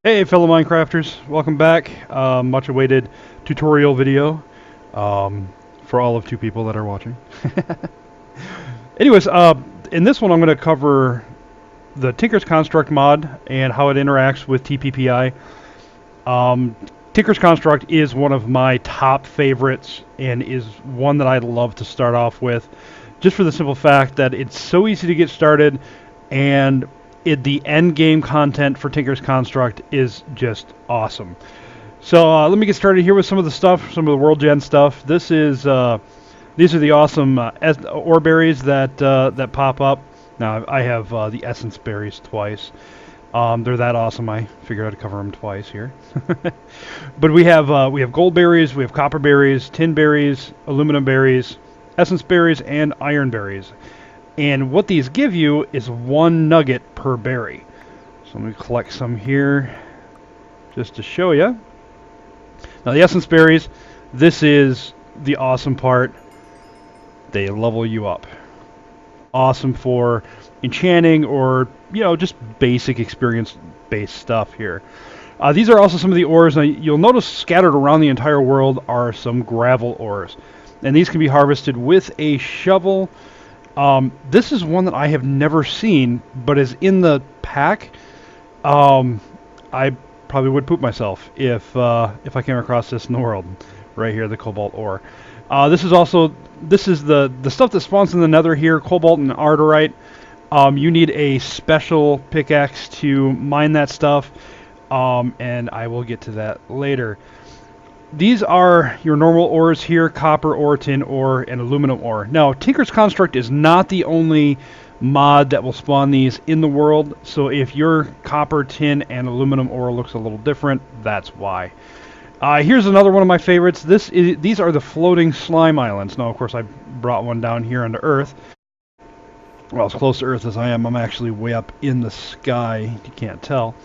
Hey fellow Minecrafters, welcome back. Much awaited tutorial video for all of two people that are watching. Anyways, in this one I'm going to cover the Tinker's Construct mod and how it interacts with TPPI. Tinker's Construct is one of my top favorites and is one that I'd love to start off with, just for the simple fact that it's so easy to get started, and the end game content for Tinker's Construct is just awesome. So let me get started here with some of the stuff, some of the world gen stuff. These are the awesome ore berries that pop up. Now I have the essence berries twice. They're that awesome. I figured I'd cover them twice here. But we have gold berries, we have copper berries, tin berries, aluminum berries, essence berries, and iron berries. And what these give you is 1 nugget per berry. So let me collect some here just to show you. Now the essence berries, this is the awesome part. They level you up. Awesome for enchanting or, just basic experience-based stuff here. These are also some of the ores. Now you'll notice scattered around the entire world are some gravel ores. And these can be harvested with a shovel. This is one that I have never seen, but is in the pack. I probably would poop myself if I came across this in the world. Right here, the cobalt ore. This is the stuff that spawns in the nether here, cobalt and arterite. You need a special pickaxe to mine that stuff, and I will get to that later. These are your normal ores here: copper ore, tin ore, and aluminum ore. Now, Tinker's Construct is not the only mod that will spawn these in the world, so if your copper, tin, and aluminum ore looks a little different, that's why. Here's another one of my favorites. These are the floating slime islands. Now, of course, I brought one down here onto Earth. Well, as close to Earth as I am, I'm actually way up in the sky. You can't tell.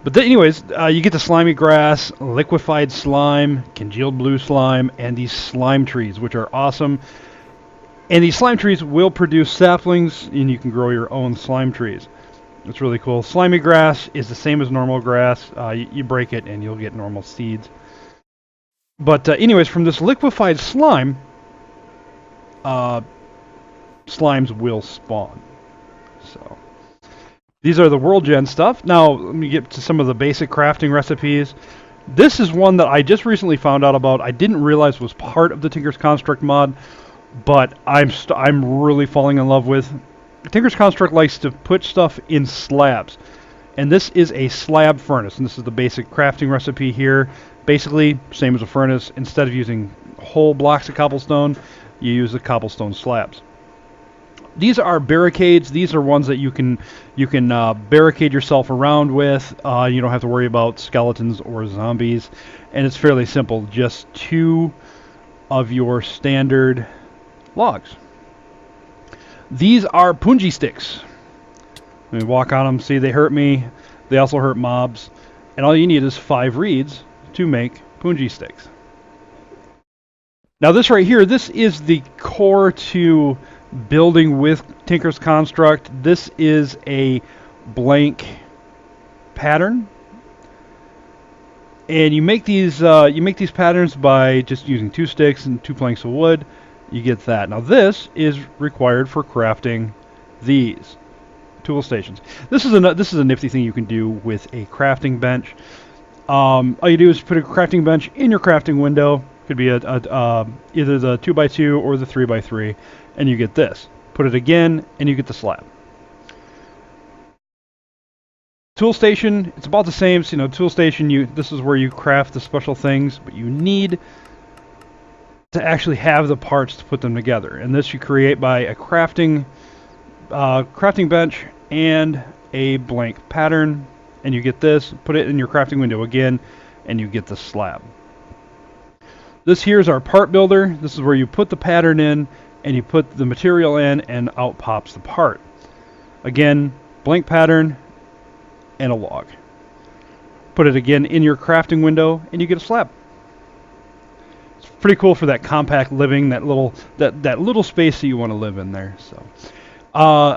But anyways, you get the slimy grass, liquefied slime, congealed blue slime, and these slime trees, which are awesome. And these slime trees will produce saplings, and you can grow your own slime trees. It's really cool. Slimy grass is the same as normal grass. You break it, and you'll get normal seeds. But anyways, from this liquefied slime, slimes will spawn. So these are the world gen stuff. Now, let me get to some of the basic crafting recipes. This is one that I just recently found out about. I didn't realize was part of the Tinker's Construct mod, but I'm really falling in love with. Tinker's Construct likes to put stuff in slabs, and this is a slab furnace, and this is the basic crafting recipe here. Basically, same as a furnace. Instead of using whole blocks of cobblestone, you use the cobblestone slabs. These are barricades. These are ones that you can barricade yourself around with. You don't have to worry about skeletons or zombies, and it's fairly simple. Just 2 of your standard logs. These are punji sticks. Let me walk on them. See, they hurt me. They also hurt mobs. And all you need is 5 reeds to make punji sticks. Now this right here, this is the core to building with Tinker's Construct. This is a blank pattern, and you make these patterns by just using 2 sticks and 2 planks of wood. You get that. Now this is required for crafting these tool stations. This is a nifty thing you can do with a crafting bench. All you do is put a crafting bench in your crafting window. Could be either the 2x2 or the 3x3, and you get this. Put it again, and you get the slab. Tool station, it's about the same. So, tool station, this is where you craft the special things, but you need to actually have the parts to put them together. And this you create by a crafting bench and a blank pattern, and you get this. Put it in your crafting window again, and you get the slab. This here is our part builder. This is where you put the pattern in, and you put the material in, and out pops the part. Again, blank pattern and a log. Put it again in your crafting window, and you get a slab. It's pretty cool for that compact living, that little space that you want to live in there. So,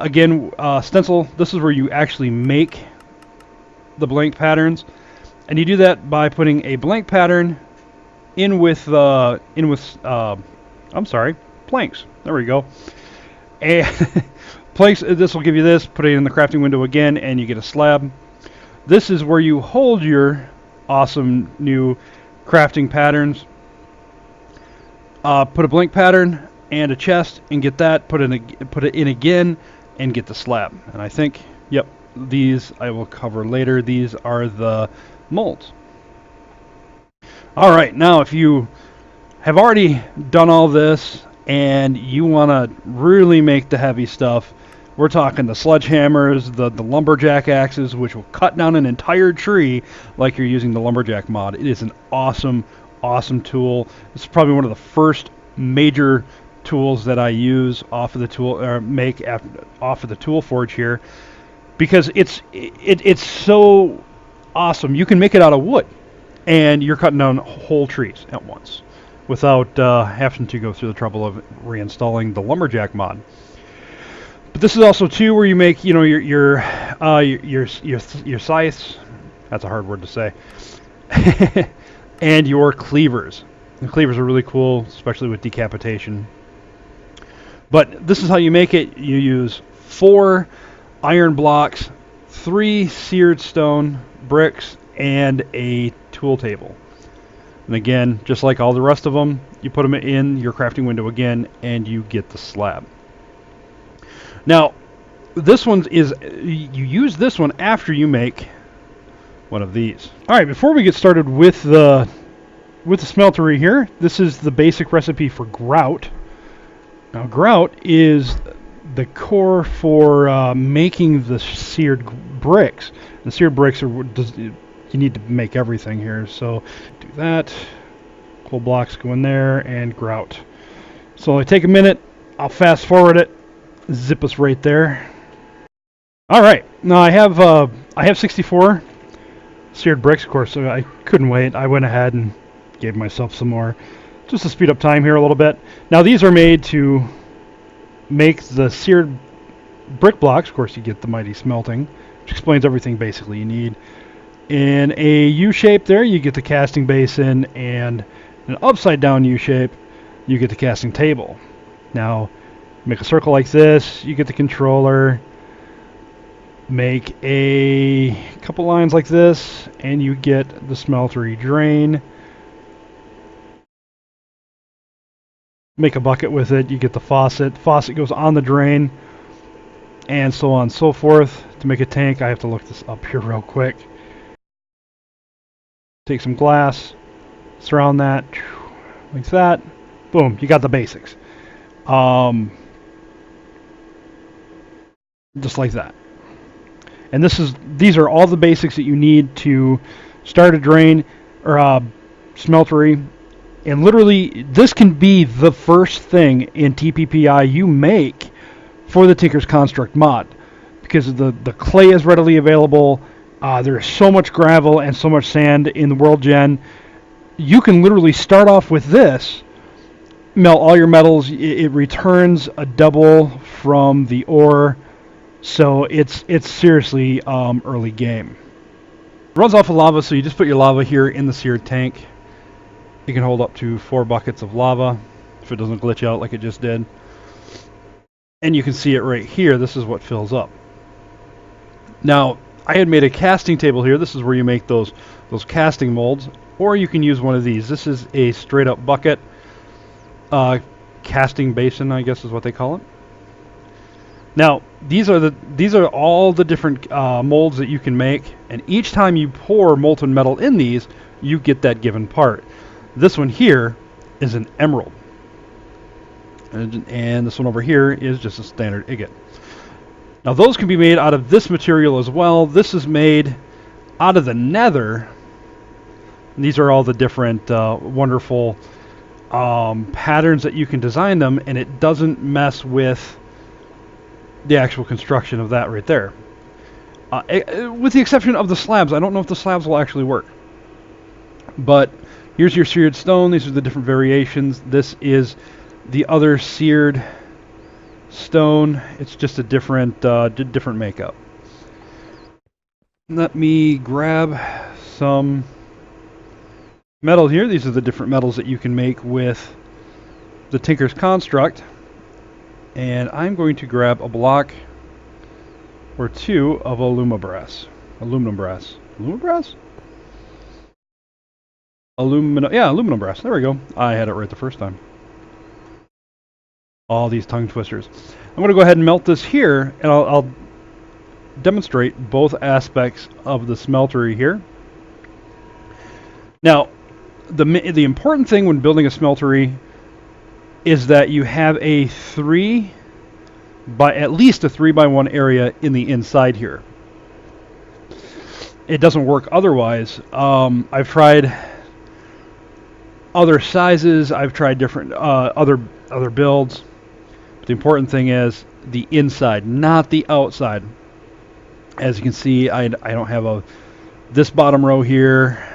again, stencil. This is where you actually make the blank patterns. And you do that by putting a blank pattern in with I'm sorry, planks. There we go. And planks. This will give you this. Put it in the crafting window again, and you get a slab. This is where you hold your awesome new crafting patterns. Put a blank pattern and a chest, and get that. Put it in again, and get the slab. And I think, yep, these I will cover later. These are the molds. All right, now if you have already done all this and you want to really make the heavy stuff, we're talking the sledgehammers, the lumberjack axes, which will cut down an entire tree like you're using the lumberjack mod. It is an awesome, awesome tool. It's probably one of the first major tools that I use off of the tool, or make off of the tool forge here, because it's so awesome. You can make it out of wood, and you're cutting down whole trees at once without having to go through the trouble of reinstalling the lumberjack mod. But this is also too where you make, you know, your scythes. That's a hard word to say. And your cleavers. The cleavers are really cool, especially with decapitation. But this is how you make it. You use 4 iron blocks, 3 seared stone bricks, and a tool table. And again, just like all the rest of them, you put them in your crafting window again, and you get the slab. Now, this one is, you use this one after you make one of these. All right, before we get started with the smeltery here, this is the basic recipe for grout. Now, grout is the core for making the seared bricks. The seared bricks are, you need to make everything here. So do that. Coal blocks go in there, and grout. So I take a minute. I'll fast forward it. Zip us right there. All right. Now I have 64 seared bricks, of course. So I couldn't wait. I went ahead and gave myself some more, just to speed up time here a little bit. Now these are made to make the seared brick blocks. Of course, you get the mighty smelting, which explains everything basically you need. In a U shape there, you get the casting basin, and an upside down U shape, you get the casting table. Now, make a circle like this, you get the controller. Make a couple lines like this, and you get the smeltery drain. Make a bucket with it, you get the faucet. Faucet goes on the drain, and so on and so forth. To make a tank, I have to look this up here real quick. Take some glass, surround that, like that. Boom, you got the basics. Just like that. And these are all the basics that you need to start a drain or a smeltery. And literally, this can be the first thing in TPPI you make for the Tinker's Construct mod, because the clay is readily available. There's so much gravel and so much sand in the World Gen. You can literally start off with this, melt all your metals. It returns a double from the ore. So it's seriously early game. It runs off of lava, so you just put your lava here in the seared tank. You can hold up to 4 buckets of lava if it doesn't glitch out like it just did. And you can see it right here. This is what fills up. Now, I had made a casting table here. This is where you make those casting molds, or you can use one of these. This is a straight up bucket, casting basin, I guess is what they call it. Now, these are all the different molds that you can make, and each time you pour molten metal in these, you get that given part. This one here is an emerald, and this one over here is just a standard agate. Now, those can be made out of this material as well. This is made out of the nether. And these are all the different wonderful patterns that you can design them, and it doesn't mess with the actual construction of that right there. With the exception of the slabs. I don't know if the slabs will actually work. But here's your seared stone. These are the different variations. This is the other seared stone. It's just a different makeup. Let me grab some metal here. These are the different metals that you can make with the Tinker's Construct. And I'm going to grab a block or two of aluminum brass. Aluminum brass. Aluminum brass? Aluminum brass. There we go. I had it right the first time. All these tongue twisters. I'm going to go ahead and melt this here, and I'll demonstrate both aspects of the smeltery here. Now, the important thing when building a smeltery is that you have at least a 3x1 area in the inside here. It doesn't work otherwise. I've tried other sizes. I've tried different other builds. But the important thing is the inside, not the outside. As you can see, I don't have this bottom row here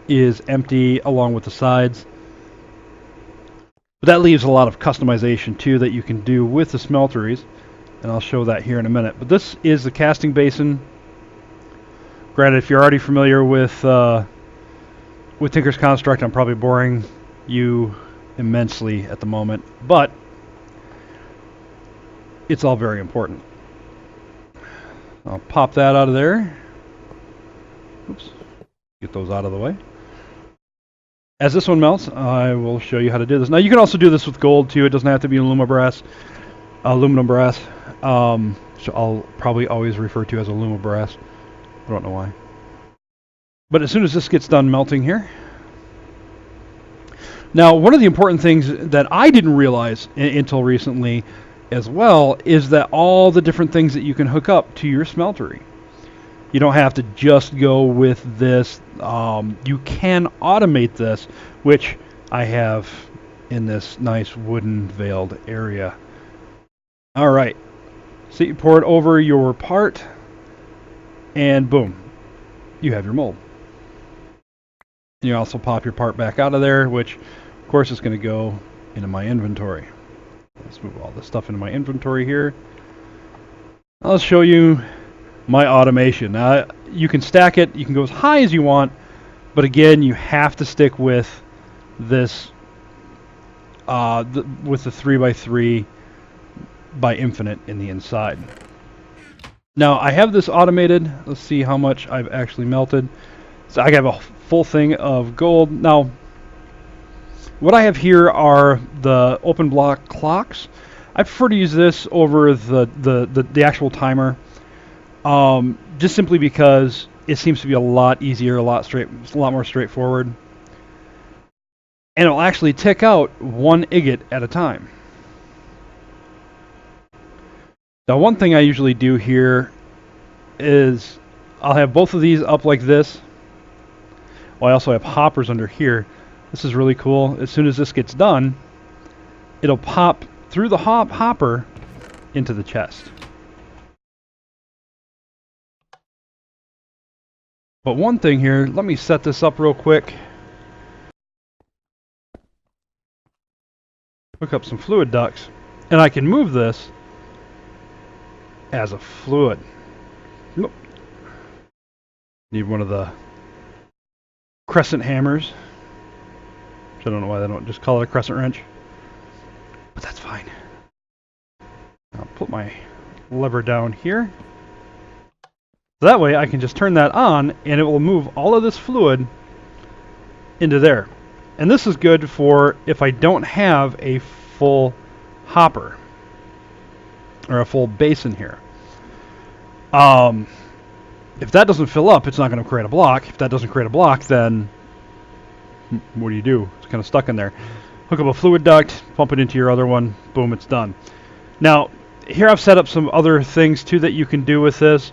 is empty along with the sides. But that leaves a lot of customization too that you can do with the smelteries, and I'll show that here in a minute. But this is the casting basin. Granted, if you're already familiar with Tinker's Construct, I'm probably boring you immensely at the moment, but it's all very important. I'll pop that out of there. Oops. Get those out of the way. As this one melts, I will show you how to do this. Now, you can also do this with gold, too. It doesn't have to be aluminum brass. So I'll probably always refer to as aluminum brass. I don't know why. But as soon as this gets done melting here. Now, one of the important things that I didn't realize until recently as well is that all the different things that you can hook up to your smeltery. You don't have to just go with this. You can automate this, which I have in this nice wooden veiled area. All right. So you pour it over your part, and boom, you have your mold. You also pop your part back out of there, which, of course, is going to go into my inventory. Let's move all this stuff into my inventory here. I'll show you my automation. Now, you can stack it. You can go as high as you want, but again, you have to stick with this, with the 3x3 by infinite in the inside. Now, I have this automated. Let's see how much I've actually melted. So I have a full thing of gold. Now, what I have here are the open block clocks. I prefer to use this over the actual timer. Just simply because it seems to be a lot easier, a lot more straightforward. And it'll actually tick out one ingot at a time. Now, one thing I usually do here is I'll have both of these up like this. Well, I also have hoppers under here. This is really cool. As soon as this gets done, it'll pop through the hopper into the chest. But one thing here, let me set this up real quick. Hook up some fluid ducts, and I can move this as a fluid. Nope. Need one of the crescent hammers. Which I don't know why they don't just call it a crescent wrench. But that's fine. I'll put my lever down here. So that way I can just turn that on and it will move all of this fluid into there. And this is good for if I don't have a full hopper or a full basin here. If that doesn't fill up, it's not going to create a block. If that doesn't create a block, then what do? It's kind of stuck in there. Hook up a fluid duct, pump it into your other one, boom, it's done. Now, here I've set up some other things too that you can do with this.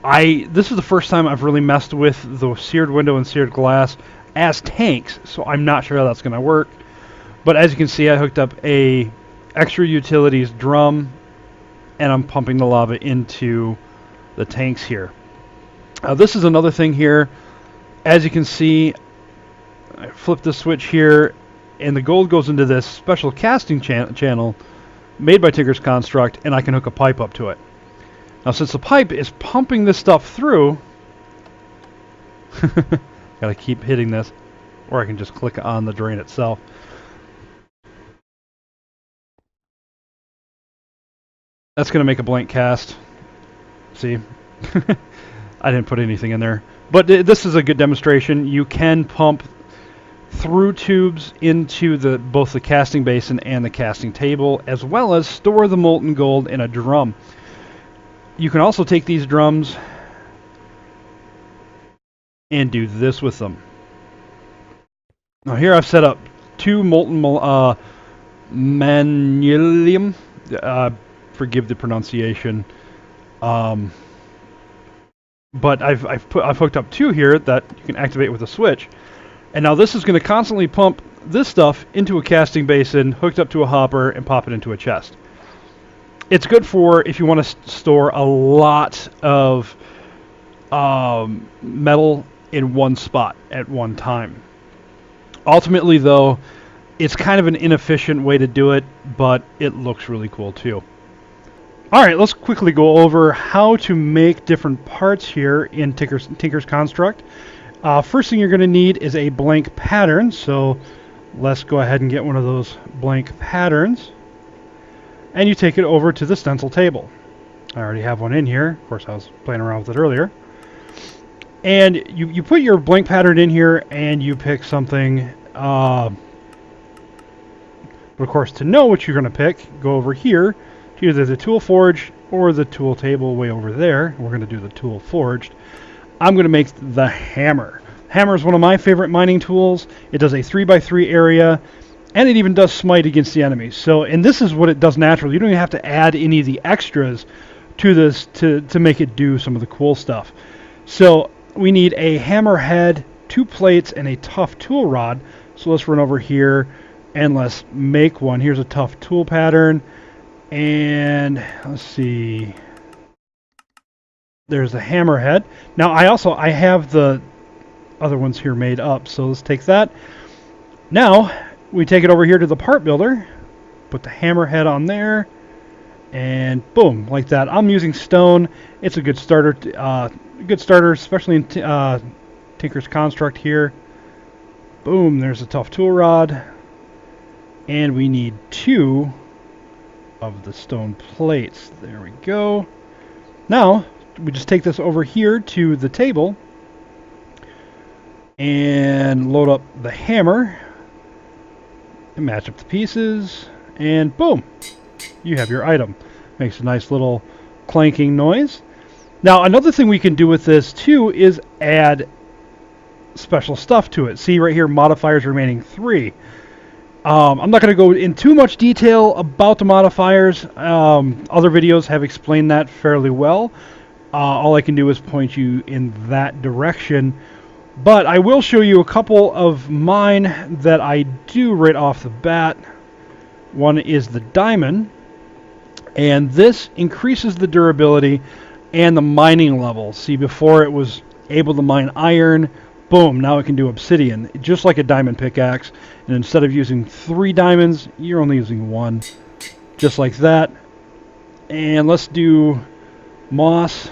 This is the first time I've really messed with the seared window and seared glass as tanks, so I'm not sure how that's going to work. But as you can see, I hooked up a extra utilities drum, and I'm pumping the lava into the tanks here. This is another thing here. As you can see, I flip the switch here, and the gold goes into this special casting channel made by Tinker's Construct, and I can hook a pipe up to it. Now, since the pipe is pumping this stuff through, Gotta keep hitting this, or I can just click on the drain itself. That's gonna make a blank cast. See? I didn't put anything in there. But this is a good demonstration. You can pump through tubes into both the casting basin and the casting table, as well as store the molten gold in a drum. You can also take these drums and do this with them. Now here I've set up 2 molten manulium. Forgive the pronunciation. But I've hooked up 2 here that you can activate with a switch. And now this is going to constantly pump this stuff into a casting basin, hooked up to a hopper, and pop it into a chest. It's good for if you want to store a lot of metal in one spot at one time. Ultimately, though, it's kind of an inefficient way to do it, but it looks really cool too. Alright, let's quickly go over how to make different parts here in Tinker's Construct. First thing you're going to need is a blank pattern, so let's go ahead and get one of those blank patterns. And you take it over to the stencil table. I already have one in here. Of course, I was playing around with it earlier. And you put your blank pattern in here, and you pick something. But of course, to know what you're going to pick, go over here to either the tool forge or the tool table way over there. We're going to do the tool forged. I'm going to make the hammer. Hammer is one of my favorite mining tools. It does a 3x3 area, and it even does smite against the enemies. So, and this is what it does naturally. You don't even have to add any of the extras to this to make it do some of the cool stuff. So we need a hammer head, 2 plates, and a tough tool rod. So let's run over here and let's make one. Here's a tough tool pattern. And let's see. There's the hammer head. Now I have the other ones here made up. So let's take that. Now we take it over here to the part builder. Put the hammer head on there. And boom, like that. I'm using stone. It's a good starter. Especially in Tinker's Construct here. Boom, there's a tough tool rod. And we need 2 of the stone plates. There we go. Now, we just take this over here to the table and load up the hammer and match up the pieces. And boom, you have your item. Makes a nice little clanking noise. Now, another thing we can do with this too is add special stuff to it. See right here, modifiers remaining 3. I'm not going to go in too much detail about the modifiers. Other videos have explained that fairly well. All I can do is point you in that direction. But I will show you a couple of mine that I do right off the bat. One is the diamond. And this increases the durability and the mining level. See, before it was able to mine iron. Boom, now it can do obsidian, just like a diamond pickaxe. And instead of using 3 diamonds, you're only using 1. Just like that. And let's do moss,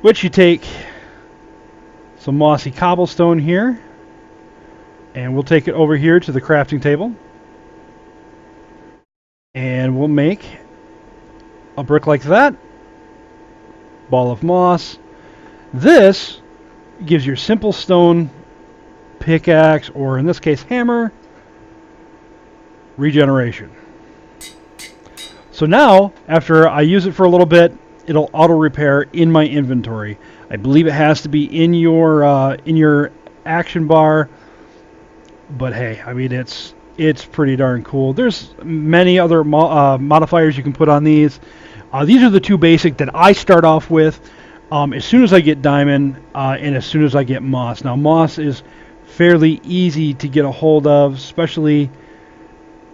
which you take some mossy cobblestone here. And we'll take it over here to the crafting table. And we'll make a brick like that. Ball of moss. This gives your simple stone pickaxe, or in this case hammer, regeneration. So now, after I use it for a little bit, it'll auto repair in my inventory. I believe it has to be in your action bar, but hey, I mean it's pretty darn cool. There's many other modifiers you can put on these. These are the 2 basic that I start off with. As soon as I get diamond and as soon as I get moss. Now moss is fairly easy to get a hold of, especially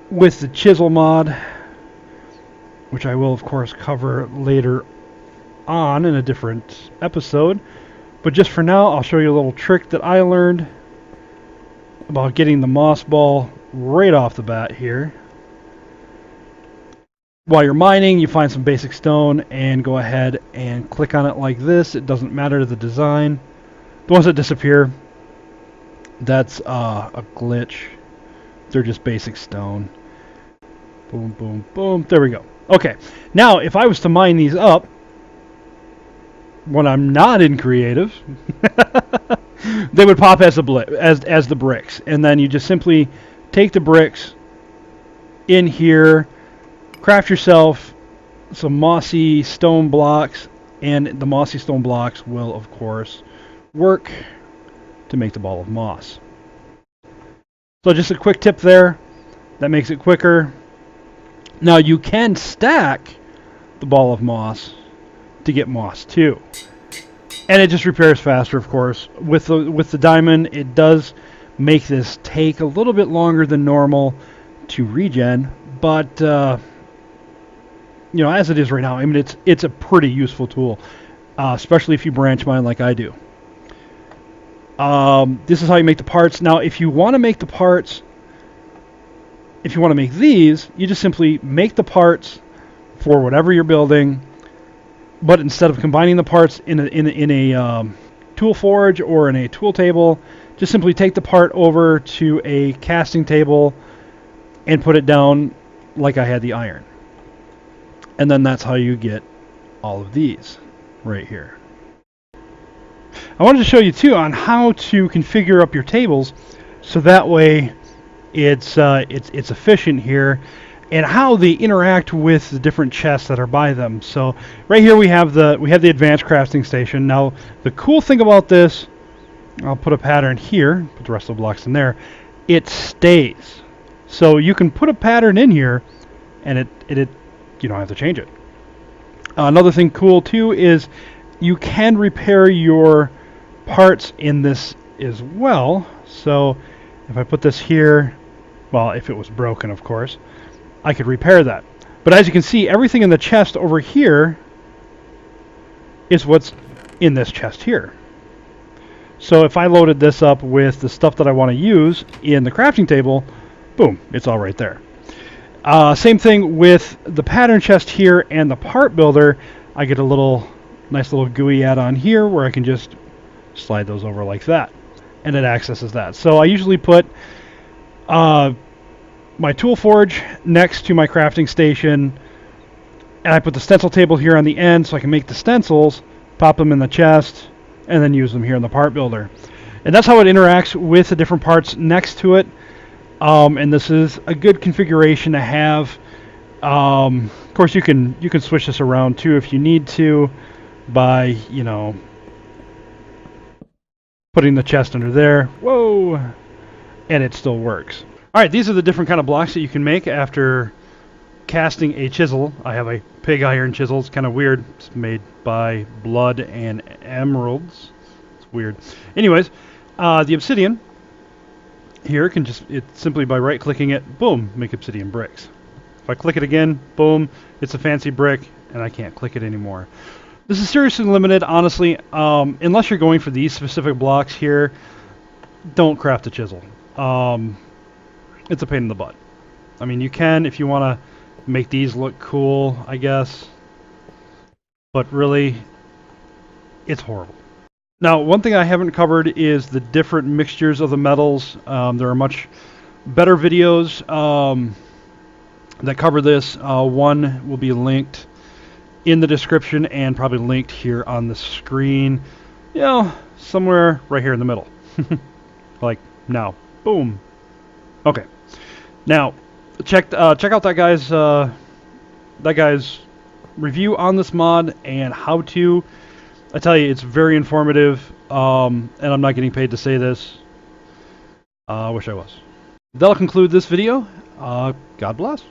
with the chisel mod, which I will of course cover later on in a different episode. But just for now, I'll show you a little trick that I learned about getting the moss ball right off the bat here. While you're mining, you find some basic stone and go ahead and click on it like this. It doesn't matter to the design. The ones that disappear, that's a glitch. They're just basic stone. Boom, boom, boom. There we go. Okay. Now, if I was to mine these up, when I'm not in creative, they would pop as the bricks, and then you just simply take the bricks in here, craft yourself some mossy stone blocks, and the mossy stone blocks will, of course, work to make the ball of moss. So just a quick tip there. That makes it quicker. Now you can stack the ball of moss to get moss too. And it just repairs faster, of course. With the diamond, it does make this take a little bit longer than normal to regen, but you know, as it is right now, I mean, it's a pretty useful tool, especially if you branch mine like I do. This is how you make the parts. Now, if you want to make the parts, if you want to make these, you just simply make the parts for whatever you're building. But instead of combining the parts in a tool forge or in a tool table, just simply take the part over to a casting table and put it down like I had the iron. And then that's how you get all of these right here. I wanted to show you too on how to configure up your tables so that way it's efficient here, and how they interact with the different chests that are by them. So right here we have the advanced crafting station. Now the cool thing about this, I'll put a pattern here, put the rest of the blocks in there, it stays. So you can put a pattern in here and it you don't have to change it. Another thing cool too is you can repair your parts in this as well. So if I put this here, well, if it was broken, of course, I could repair that. But as you can see, everything in the chest over here is what's in this chest here. So if I loaded this up with the stuff that I want to use in the crafting table, boom, it's all right there. Same thing with the pattern chest here and the part builder. I get a nice little GUI add-on here where I can just slide those over like that, and it accesses that. So I usually put my tool forge next to my crafting station, and I put the stencil table here on the end so I can make the stencils, pop them in the chest, and then use them here in the part builder. And that's how it interacts with the different parts next to it. And this is a good configuration to have. Of course, you can switch this around too if you need to, by, you know, putting the chest under there. Whoa! And it still works. Alright, these are the different kind of blocks that you can make after casting a chisel. I have a pig iron chisel. It's kind of weird. It's made by blood and emeralds. It's weird. Anyways, the obsidian here can just, it's simply by right clicking it, boom, make obsidian bricks. If I click it again, boom, it's a fancy brick, and I can't click it anymore. This is seriously limited, honestly. Unless you're going for these specific blocks here, don't craft a chisel. It's a pain in the butt. I mean, you can if you want to make these look cool, I guess. But really, it's horrible. Now, one thing I haven't covered is the different mixtures of the metals. There are much better videos that cover this. One will be linked in the description and probably linked here on the screen. You know, somewhere right here in the middle. Like now. Boom. Okay. Now, check out that guy's review on this mod and how to. I tell you, it's very informative, and I'm not getting paid to say this. I wish I was. That'll conclude this video. God bless.